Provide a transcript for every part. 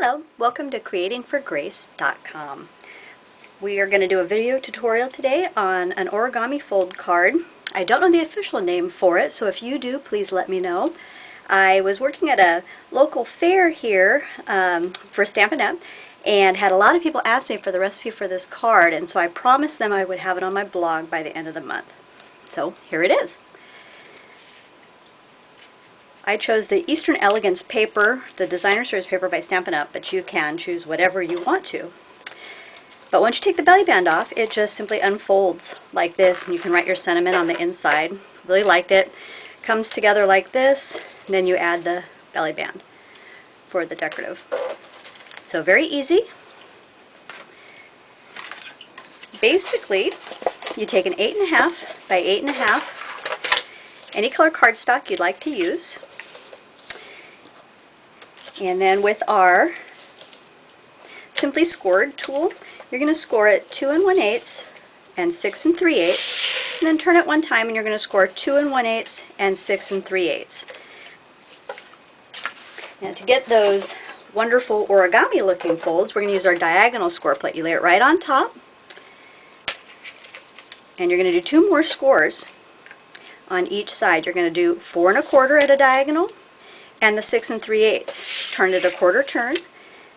Hello, welcome to creatingforgrace.com. We are going to do a video tutorial today on an origami fold card. I don't know the official name for it, so if you do, please let me know. I was working at a local fair here for Stampin' Up! And had a lot of people ask me for the recipe for this card, and so I promised them I would have it on my blog by the end of the month. So here it is. I chose the Eastern Elegance paper, the designer series paper by Stampin' Up!, but you can choose whatever you want to. But once you take the belly band off, it just simply unfolds like this, and you can write your sentiment on the inside. Really liked it. Comes together like this, and then you add the belly band for the decorative. So very easy. Basically, you take an 8.5 by 8.5, any color cardstock you'd like to use. And then with our Simply Scored tool, you're going to score it 2 1/8 and 6 3/8, and then turn it one time and you're going to score 2 1/8 and 6 3/8. Now to get those wonderful origami looking folds, we're going to use our diagonal score plate. You lay it right on top, and you're going to do 2 more scores on each side. You're going to do 4 1/4 at a diagonal and the 6 3/8. Turn it a quarter turn,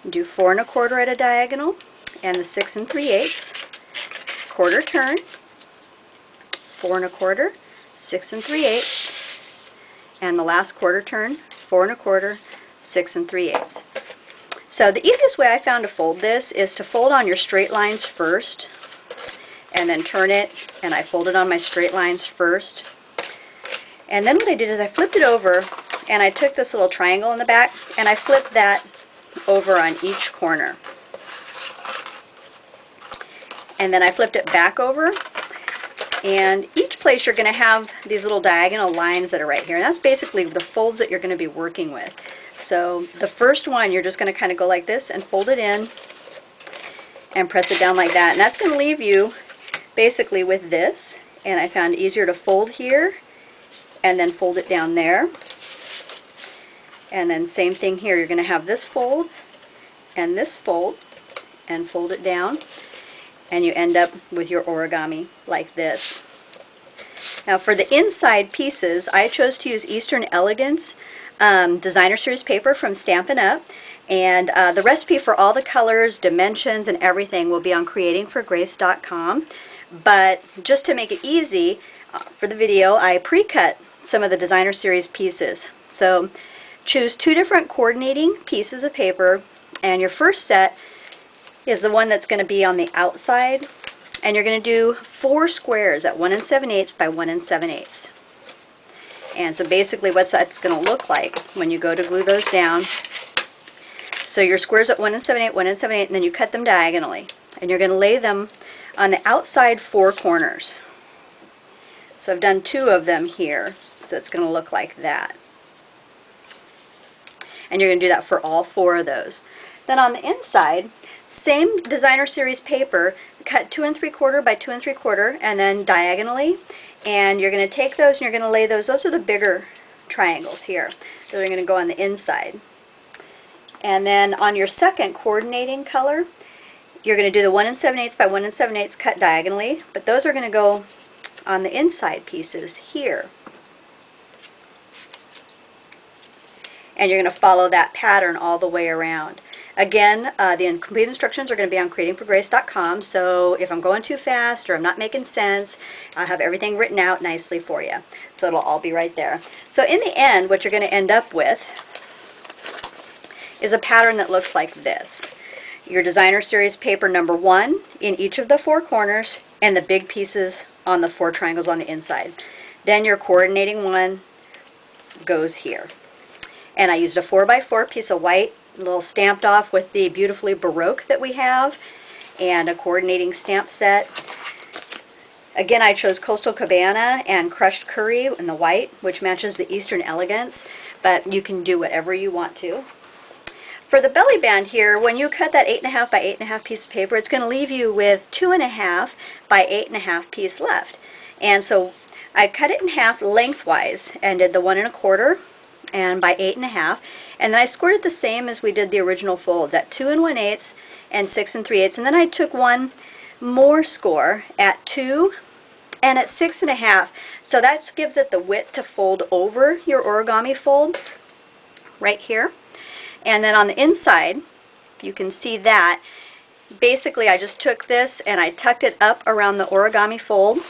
do 4 1/4 at a diagonal and the 6 3/8. Quarter turn, 4 1/4, 6 3/8, and the last quarter turn, 4 1/4, 6 3/8. So the easiest way I found to fold this is to fold on your straight lines first, and then turn it, and I folded on my straight lines first. And then what I did is I flipped it over, and I took this little triangle in the back, and I flipped that over on each corner. And then I flipped it back over, and each place you're going to have these little diagonal lines that are right here, and that's basically the folds that you're going to be working with. So the first one, you're just going to kind of go like this and fold it in and press it down like that, and that's going to leave you basically with this. And I found it easier to fold here and then fold it down there. And then same thing here, you're going to have this fold and fold it down, and you end up with your origami like this. Now for the inside pieces, I chose to use Eastern Elegance designer series paper from Stampin' Up! And the recipe for all the colors, dimensions, and everything will be on creatingforgrace.com. But just to make it easy for the video, I pre-cut some of the designer series pieces. So choose 2 different coordinating pieces of paper, and your first set is the one that's going to be on the outside, and you're going to do 4 squares at 1 7/8 by 1 7/8. And so basically what that's going to look like when you go to glue those down. So your squares at 1 7/8, 1 7/8, and then you cut them diagonally, and you're going to lay them on the outside 4 corners. So I've done 2 of them here, so it's going to look like that. And you're going to do that for all 4 of those. Then on the inside, same designer series paper, cut 2 3/4 by 2 3/4, and then diagonally. And you're going to take those and you're going to lay those. Those are the bigger triangles here. Those are going to go on the inside. And then on your second coordinating color, you're going to do the 1 7/8 by 1 7/8 cut diagonally, but those are going to go on the inside pieces here. And you're going to follow that pattern all the way around. Again, the complete instructions are going to be on creatingforgrace.com, so if I'm going too fast or I'm not making sense, I'll have everything written out nicely for you. So it'll all be right there. So in the end, what you're going to end up with is a pattern that looks like this. Your designer series paper number 1 in each of the 4 corners, and the big pieces on the 4 triangles on the inside. Then your coordinating one goes here. And I used a 4x4 piece of white, a little stamped off with the beautifully Baroque that we have, and a coordinating stamp set. Again, I chose Coastal Cabana and Crushed Curry in the white, which matches the Eastern Elegance, but you can do whatever you want to. For the belly band here, when you cut that 8.5 by 8.5 piece of paper, it's going to leave you with 2.5 by 8.5 piece left. And so I cut it in half lengthwise and did the 1 1/4 and by 8.5, And then I scored it the same as we did the original folds at 2 1/8 and 6 3/8. And then I took one more score at 2 and at 6 1/2. So that gives it the width to fold over your origami fold right here. And then on the inside, you can see that basically I just took this and I tucked it up around the origami fold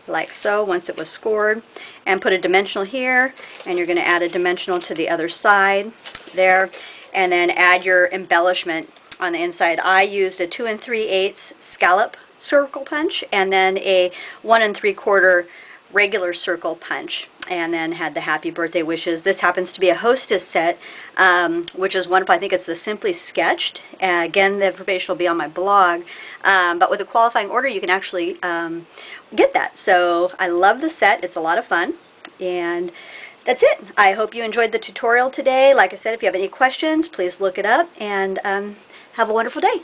like so once it was scored, and put a dimensional here, and you're going to add a dimensional to the other side there, and then add your embellishment on the inside. I used a 2 3/8 scallop circle punch and then a 1 3/4 regular circle punch, and then had the happy birthday wishes. This happens to be a hostess set, which is wonderful. I think it's the Simply Sketched. Again, the information will be on my blog, but with a qualifying order you can actually get that. So I love the set. It's a lot of fun, and that's it. I hope you enjoyed the tutorial today. Like I said, if you have any questions, please look it up, and have a wonderful day.